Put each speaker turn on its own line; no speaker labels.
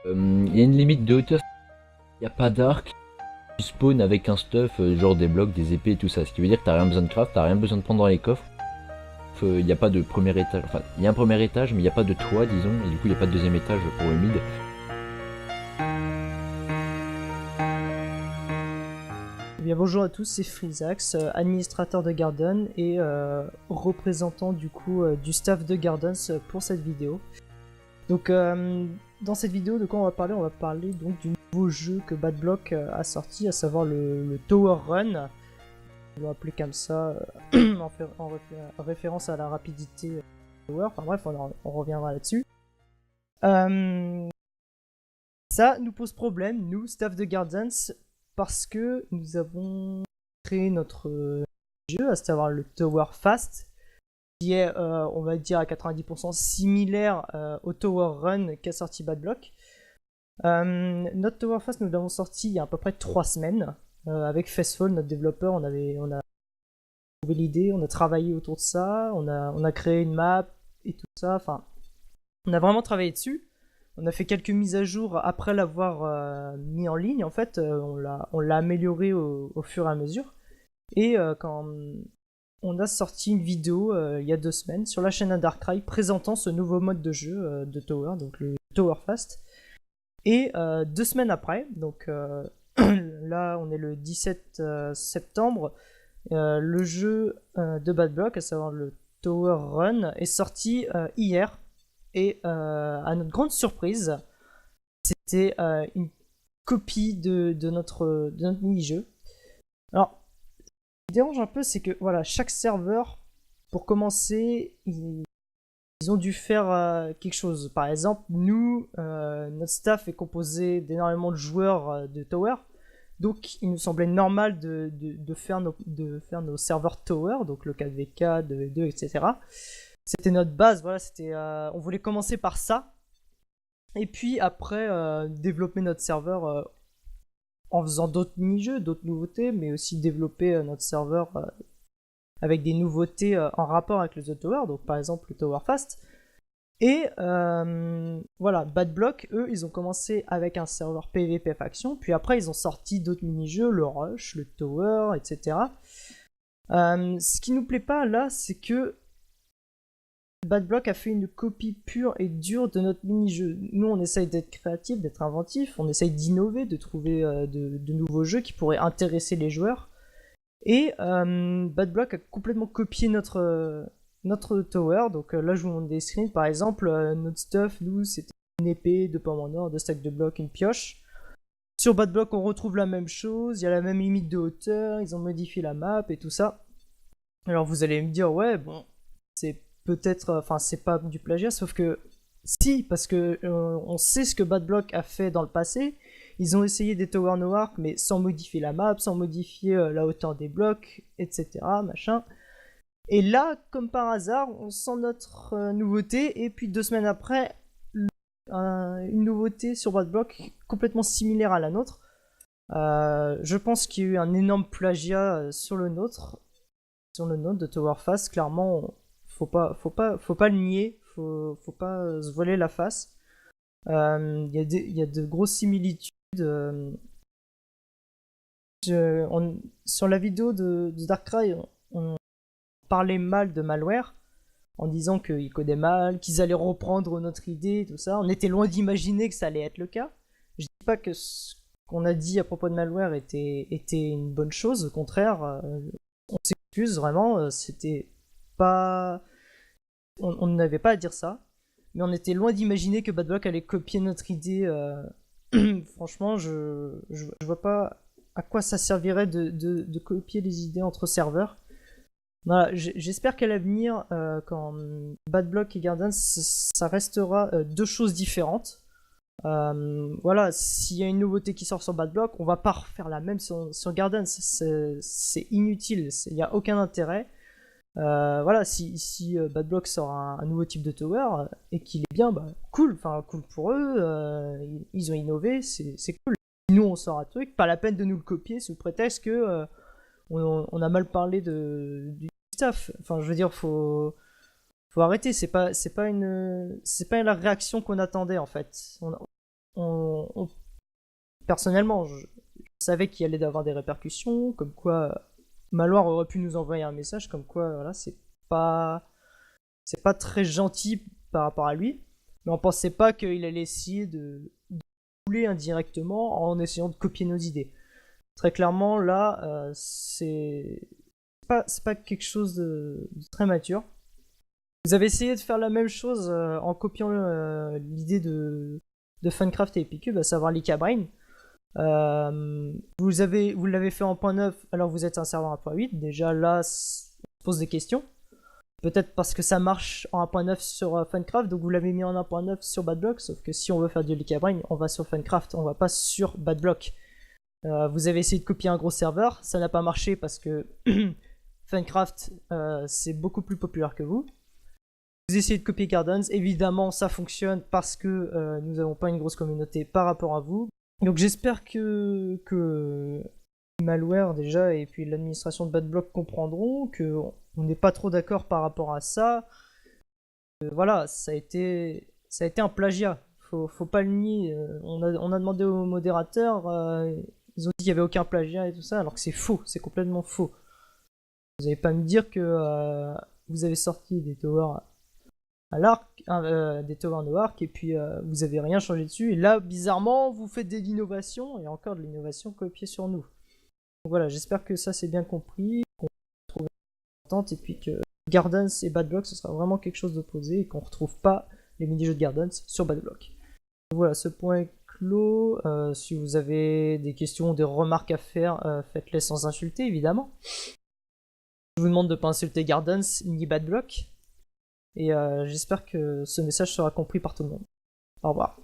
Il y a une limite de hauteur, il n'y a pas d'arc. Tu spawns avec un stuff, genre des blocs, des épées et tout ça. Ce qui veut dire que t'as rien besoin de craft, t'as rien besoin de prendre dans les coffres. Il n'y a pas de premier étage, enfin, il y a un premier étage, mais il n'y a pas de toit, disons, et du coup, il n'y a pas de deuxième étage pour le mid.
Eh bien, bonjour à tous, c'est Freezax, administrateur de Garden et représentant du coup du staff de Gardens pour cette vidéo. Donc dans cette vidéo, de quoi on va parler? On va parler donc du nouveau jeu que Bad Block a sorti, à savoir le Tower Run. On va appeler comme ça en référence à la rapidité Tower. Enfin bref, on reviendra là-dessus. Ça nous pose problème, nous, staff de Gardens, parce que nous avons créé notre jeu, à savoir le Tower Fast, qui est, on va dire, à 90% similaire au Tower Run qu'a sorti Bad Block. Notre Tower Fast, nous l'avons sorti il y a à peu près 3 semaines. Avec Fastfall, notre développeur, on a trouvé l'idée, on a travaillé autour de ça, on a créé une map et tout ça. Enfin, on a vraiment travaillé dessus. On a fait quelques mises à jour après l'avoir mis en ligne. En fait, on l'a amélioré au fur et à mesure. Et quand on a sorti une vidéo il y a 2 semaines sur la chaîne Darkrai présentant ce nouveau mode de jeu de Tower, donc le Tower Fast. Et 2 semaines après, donc là on est le 17 septembre, le jeu de Bad Block, à savoir le Tower Run, est sorti hier. Et à notre grande surprise, c'était une copie de notre mini-jeu. Alors, ce qui dérange un peu, c'est que voilà, chaque serveur, pour commencer, ils ont dû faire quelque chose. Par exemple, nous, notre staff est composé d'énormément de joueurs de Tower. Donc, il nous semblait normal de faire nos serveurs Tower, donc le 4v4, 2v2, etc. C'était notre base, voilà, on voulait commencer par ça, et puis après développer notre serveur en faisant d'autres mini-jeux, d'autres nouveautés, mais aussi développer notre serveur avec des nouveautés en rapport avec le The Tower, donc par exemple le Tower Fast. Et voilà, Bad Block, eux, ils ont commencé avec un serveur PvP faction, puis après ils ont sorti d'autres mini-jeux, le Rush, le Tower, etc. Ce qui nous plaît pas là, c'est que Bad Block a fait une copie pure et dure de notre mini-jeu. Nous, on essaye d'être créatif, d'être inventif, on essaye d'innover, de trouver de nouveaux jeux qui pourraient intéresser les joueurs. Et Bad Block a complètement copié notre tower. Donc là, je vous montre des screens. Par exemple, notre stuff, nous, c'était une épée, 2 pommes en or, 2 stacks de blocs, une pioche. Sur Bad Block, on retrouve la même chose. Il y a la même limite de hauteur. Ils ont modifié la map et tout ça. Alors vous allez me dire, ouais, bon, c'est peut-être, enfin c'est pas du plagiat, sauf que si, parce que on sait ce que Bad Block a fait dans le passé. Ils ont essayé des Tower No Arc, mais sans modifier la map, sans modifier la hauteur des blocs, etc. Machin. Et là, comme par hasard, on sent notre nouveauté, et puis 2 semaines après, une nouveauté sur Bad Block complètement similaire à la nôtre. Je pense qu'il y a eu un énorme plagiat sur le nôtre de Tower Fast. Clairement, faut pas le nier, faut pas se voiler la face. Il y a de grosses similitudes. Sur la vidéo de Darkrai, on parlait mal de malware en disant qu'ils codaient mal, qu'ils allaient reprendre notre idée, tout ça. On était loin d'imaginer que ça allait être le cas. Je dis pas que ce qu'on a dit à propos de malware était une bonne chose, au contraire, on s'excuse vraiment, c'était pas. On n'avait pas à dire ça, mais on était loin d'imaginer que Bad Block allait copier notre idée. Franchement, je vois pas à quoi ça servirait de copier les idées entre serveurs. Voilà, j'espère qu'à l'avenir, quand Bad Block et Gardens, ça restera 2 choses différentes. Voilà, s'il y a une nouveauté qui sort sur Bad Block, on va pas refaire la même sur Gardens. C'est inutile, il n'y a aucun intérêt. Voilà, si Bad Block sort un nouveau type de tower et qu'il est bien, bah cool, enfin cool pour eux, ils ont innové, c'est cool. Nous on sort un truc, pas la peine de nous le copier sous prétexte que on a mal parlé du staff. Enfin je veux dire, faut arrêter, c'est pas la réaction qu'on attendait en fait. personnellement, je savais qu'il allait y avoir des répercussions, comme quoi Malware aurait pu nous envoyer un message, comme quoi voilà, c'est pas très gentil par rapport à lui, mais on pensait pas qu'il allait essayer de couler indirectement en essayant de copier nos idées. Très clairement, là, c'est pas quelque chose de très mature. Vous avez essayé de faire la même chose en copiant l'idée de Funcraft et Epicube, à savoir l'Icabrain. Vous l'avez fait en .9 alors vous êtes un serveur 1.8. Déjà là, on se pose des questions. Peut-être parce que ça marche en 1.9 sur Funcraft, donc vous l'avez mis en 1.9 sur Badblock. Sauf que si on veut faire du l'Icabrain, on va sur Funcraft, on va pas sur Badblock. Vous avez essayé de copier un gros serveur, ça n'a pas marché parce que Funcraft c'est beaucoup plus populaire que vous. Vous essayez de copier Gardens, évidemment ça fonctionne parce que nous n'avons pas une grosse communauté par rapport à vous. Donc j'espère que Malware déjà et puis l'administration de Badblock comprendront qu'on n'est pas trop d'accord par rapport à ça. Voilà, ça a été un plagiat, faut pas le nier. On a demandé aux modérateurs, ils ont dit qu'il n'y avait aucun plagiat et tout ça, alors que c'est faux, c'est complètement faux. Vous n'allez pas me dire que vous avez sorti des towers à l'arc, des towers no arc, et puis vous avez rien changé dessus, et là, bizarrement, vous faites de l'innovation, et encore de l'innovation copiée sur nous. Donc voilà, j'espère que ça c'est bien compris, qu'on trouve une entente, et puis que Gardens et Badblock, ce sera vraiment quelque chose d'opposé, et qu'on retrouve pas les mini-jeux de Gardens sur Badblock. Donc voilà, ce point est clos. Si vous avez des questions, des remarques à faire, faites-les sans insulter, évidemment. Je vous demande de ne pas insulter Gardens ni Badblock. Et j'espère que ce message sera compris par tout le monde. Au revoir.